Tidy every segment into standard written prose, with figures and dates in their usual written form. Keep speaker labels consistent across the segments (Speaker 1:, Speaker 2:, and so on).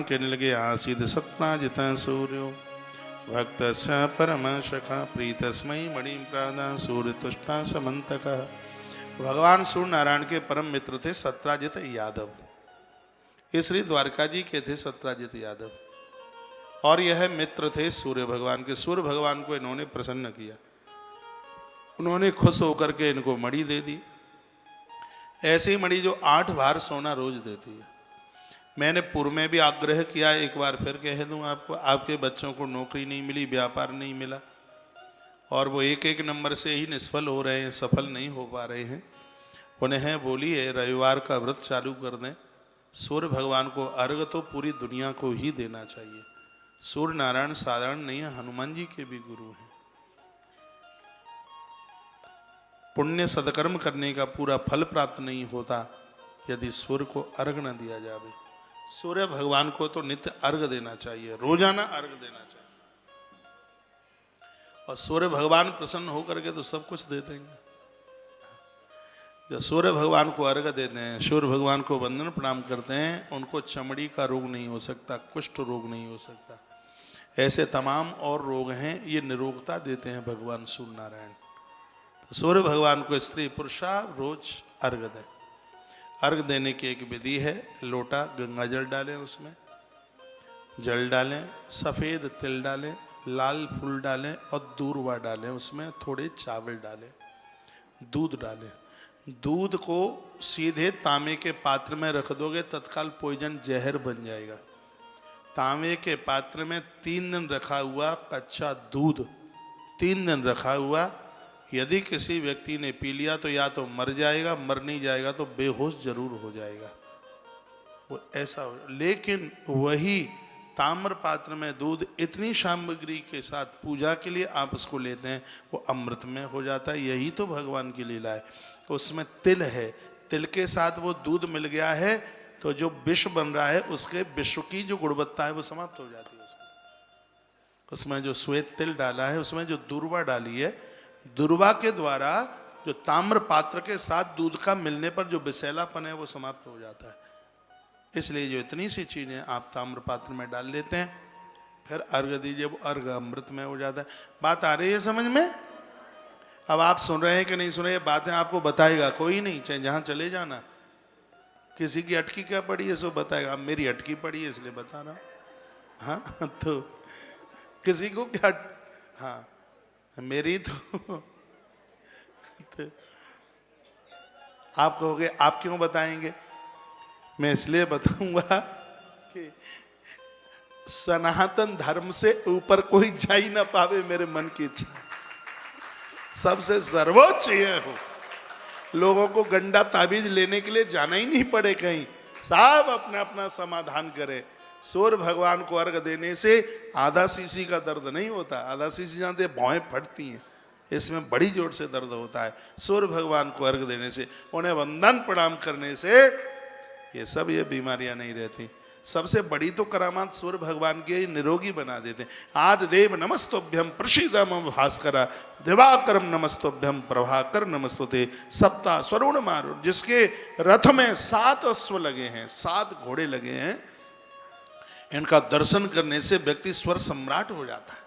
Speaker 1: कहने लगे आसीद सत्ताजित सूर्यो भक्त परम सखा प्रीतस्मयी मणि प्रादा सूर्य तुष्टा समंतक। भगवान सूर्य नारायण के परम मित्र थे सत्राजित यादव। ये श्री द्वारका जी के थे सत्राजित यादव, और यह मित्र थे सूर्य भगवान के। सूर्य भगवान को इन्होंने प्रसन्न किया, उन्होंने खुश होकर के इनको मणि दे दी, ऐसी मणि जो 8 बार सोना रोज देती है। मैंने पूर्व में भी आग्रह किया, एक बार फिर कह दूं आपको, आपके बच्चों को नौकरी नहीं मिली, व्यापार नहीं मिला, और वो एक नंबर से ही निष्फल हो रहे हैं, सफल नहीं हो पा रहे हैं। उन्हें बोलिए रविवार का व्रत चालू कर दें। सूर्य भगवान को अर्घ तो पूरी दुनिया को ही देना चाहिए। सूर्य नारायण साधारण नहीं है, हनुमान जी के भी गुरु हैं। पुण्य सदकर्म करने का पूरा फल प्राप्त नहीं होता यदि सूर्य को अर्घ न दिया जाए। सूर्य भगवान को तो नित्य अर्घ देना चाहिए, रोजाना अर्घ देना चाहिए, और सूर्य भगवान प्रसन्न होकर के तो सब कुछ दे देंगे। जब सूर्य भगवान को अर्घ देते हैं, सूर्य भगवान को वंदन प्रणाम करते हैं, उनको चमड़ी का रोग नहीं हो सकता, कुष्ठ रोग नहीं हो सकता, ऐसे तमाम और रोग हैं, ये निरोगता देते हैं भगवान सूर्य नारायण। तो सूर्य भगवान को स्त्री पुरुषा रोज अर्घ दें। अर्घ देने की एक विधि है, लोटा गंगा जल डालें, उसमें जल डालें, सफ़ेद तिल डालें, लाल फूल डालें और दूर्वा डालें, उसमें थोड़े चावल डालें, दूध डालें। दूध को सीधे तांबे के पात्र में रख दोगे, तत्काल पॉइजन जहर बन जाएगा। तांबे के पात्र में 3 दिन रखा हुआ कच्चा दूध, 3 दिन रखा हुआ, यदि किसी व्यक्ति ने पी लिया तो या तो मर जाएगा, मर नहीं जाएगा तो बेहोश जरूर हो जाएगा, वो ऐसा हो। लेकिन वही ताम्र पात्र में दूध इतनी सामग्री के साथ पूजा के लिए आप उसको लेते हैं, वो अमृत में हो जाता है। यही तो भगवान की लीला है। उसमें तिल है, तिल के साथ वो दूध मिल गया है तो जो विष बन रहा है उसके विष की जो गुणवत्ता है वो समाप्त हो जाती है। उसमें जो श्वेत तिल डाला है, उसमें जो दूर्वा डाली है, दूर्वा के द्वारा जो ताम्र पात्र के साथ दूध का मिलने पर जो विषैलापन है वो समाप्त हो जाता है। इसलिए जो इतनी सी चीजें आप ताम्र पात्र में डाल लेते हैं, फिर अर्घ दीजिए, वो अर्घ अमृत में हो जाता है। बात आ रही है समझ में? अब आप सुन रहे हैं कि नहीं सुन रहे, बातें आपको बताएगा कोई नहीं, चाहे जहां चले जाना। किसी की अटकी क्या पड़ी है सो बताएगा, अब मेरी अटकी पड़ी है इसलिए बता रहा हूं। हाँ तो किसी को क्या, हाँ मेरी तो आप कहोगे आप क्यों बताएंगे? मैं इसलिए बताऊंगा कि सनातन धर्म से ऊपर कोई जा ही ना पावे, मेरे मन की इच्छा सबसे सर्वोच्च ये हो। लोगों को गंडा ताबीज लेने के लिए जाना ही नहीं पड़े कहीं, सब अपना अपना समाधान करे। सूर्य भगवान को अर्घ देने से आधा सीसी का दर्द नहीं होता। आधा सीसी जानते भौएं फटती हैं, इसमें बड़ी जोर से दर्द होता है। सूर्य भगवान को अर्घ देने से, उन्हें वंदन प्रणाम करने से ये सब ये बीमारियां नहीं रहती। सबसे बड़ी तो करामात सूर्य भगवान के निरोगी बना देते हैं। आदि देव नमस्तोभ्यम प्रसीद मम भास्करा दिवाकरम नमस्तोभ्यम प्रभाकर नमस्तुते सप्ता स्वरुण मारुण। जिसके रथ में 7 अश्व लगे हैं, 7 घोड़े लगे हैं, इनका दर्शन करने से व्यक्ति स्वर सम्राट हो जाता है।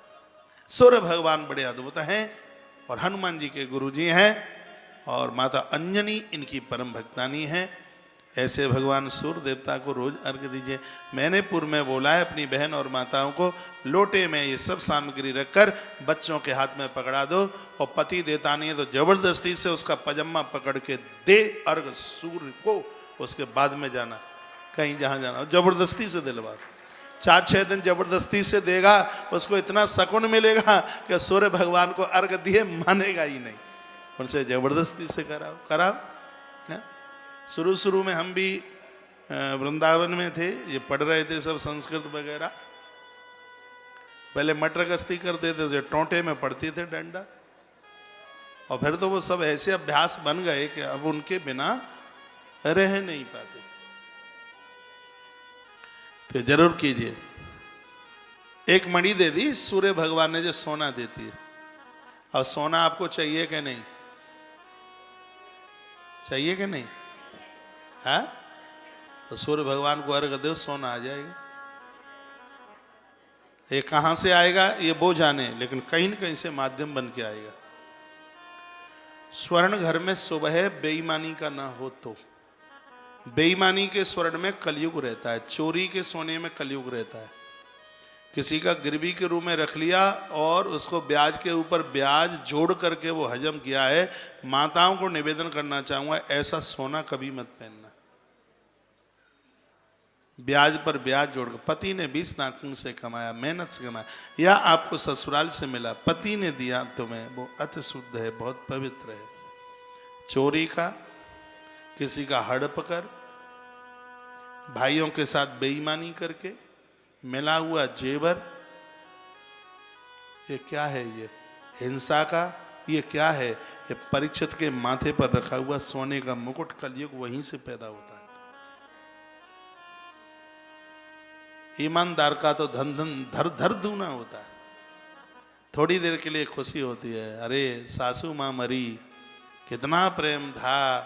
Speaker 1: सूर्य भगवान बड़े अद्भुत हैं और हनुमान जी के गुरु जी हैं, और माता अंजनी इनकी परम भक्तानी हैं। ऐसे भगवान सूर्य देवता को रोज अर्घ दीजिए। मैंने पूर्व में बोला है अपनी बहन और माताओं को, लोटे में ये सब सामग्री रखकर बच्चों के हाथ में पकड़ा दो, और पति देता नहीं है तो जबरदस्ती से उसका पजामा पकड़ के दे अर्घ सूर्य को। उसके बाद में जाना कहीं जहां जाना, जबरदस्ती से दिलवा। 4-6 दिन जबरदस्ती से देगा, उसको इतना सकून मिलेगा कि सूर्य भगवान को अर्घ दिए मानेगा ही नहीं। उनसे जबरदस्ती से कराओ। शुरू में हम भी वृंदावन में थे, ये पढ़ रहे थे सब संस्कृत वगैरह। पहले मटर गश्ती करते थे, टोंटे में पढ़ते थे डंडा, और फिर तो वो सब ऐसे अभ्यास बन गए कि अब उनके बिना रह नहीं पाते। तो जरूर कीजिए। एक मणि दे दी सूर्य भगवान ने जो सोना देती है। और सोना आपको चाहिए कि नहीं? चाहिए कि नहीं? हाँ, तो सूर्य भगवान को अर्घ दो, सोना आ जाएगा। ये कहाँ से आएगा ये वो जाने, लेकिन कहीं न कहीं से माध्यम बन के आएगा। स्वर्ण घर में शुभ है, बेईमानी का ना हो तो। बेईमानी के स्वर्ण में कलयुग रहता है, चोरी के सोने में कलयुग रहता है। किसी का गिरवी के रूप में रख लिया और उसको ब्याज के ऊपर ब्याज जोड़ करके वो हजम किया है। माताओं को निवेदन करना चाहूंगा, ऐसा सोना कभी मत पहनना। ब्याज पर ब्याज जोड़कर, पति ने 20 नाखून से कमाया, मेहनत से कमाया, या आपको ससुराल से मिला, पति ने दिया तुम्हें, वो अति शुद्ध है, बहुत पवित्र है। चोरी का, किसी का हड़प कर, भाइयों के साथ बेईमानी करके मिला हुआ जेवर, ये क्या है? ये हिंसा का, ये क्या है? ये परीक्षित के माथे पर रखा हुआ सोने का मुकुट, कलयुग वहीं से पैदा होता है। ईमानदार का तो धन धन धर धर दूना होता है। थोड़ी देर के लिए खुशी होती है, अरे सासू माँ मरी, कितना प्रेम था,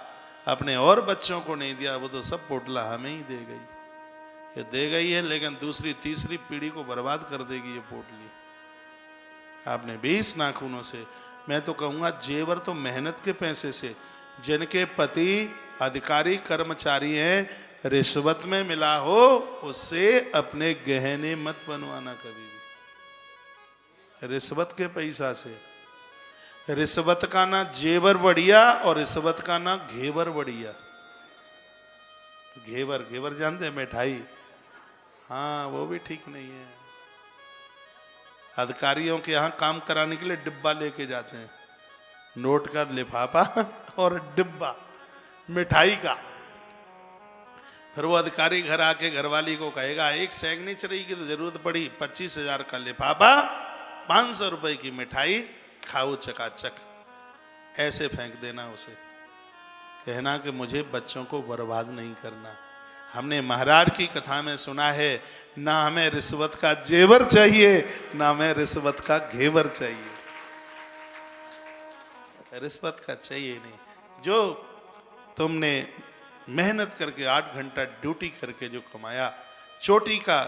Speaker 1: अपने और बच्चों को नहीं दिया, वो तो सब पोटला हमें ही दे गई। ये दे गई है, लेकिन दूसरी तीसरी पीढ़ी को बर्बाद कर देगी ये पोटली। आपने 20 नाखूनों से, मैं तो कहूँगा जेवर तो मेहनत के पैसे से, जिनके पति अधिकारी कर्मचारी हैं, रिश्वत में मिला हो, उससे अपने गहने मत बनवाना कभी भी, रिश्वत के पैसा से। रिश्वत का ना जेवर बढ़िया और रिश्वत का ना घेवर बढ़िया। घेवर, घेवर जानते हैं, मिठाई, हाँ वो भी ठीक नहीं है। अधिकारियों के यहाँ काम कराने के लिए डिब्बा लेके जाते हैं, नोट का लिफाफा और डिब्बा मिठाई का। फिर वो अधिकारी घर आके घरवाली को कहेगा, एक सिग्नेचर की तो जरूरत पड़ी, 25,000 का लिफाफा, 500 रुपए की मिठाई, खाओ चकाचक। ऐसे फेंक देना उसे, कहना कि मुझे बच्चों को बर्बाद नहीं करना। हमने महाराज की कथा में सुना है, ना हमें रिश्वत का जेवर चाहिए, ना हमें रिश्वत का घेवर चाहिए। रिश्वत का चाहिए नहीं। जो तुमने मेहनत करके 8 घंटा ड्यूटी करके जो कमाया, चोटी का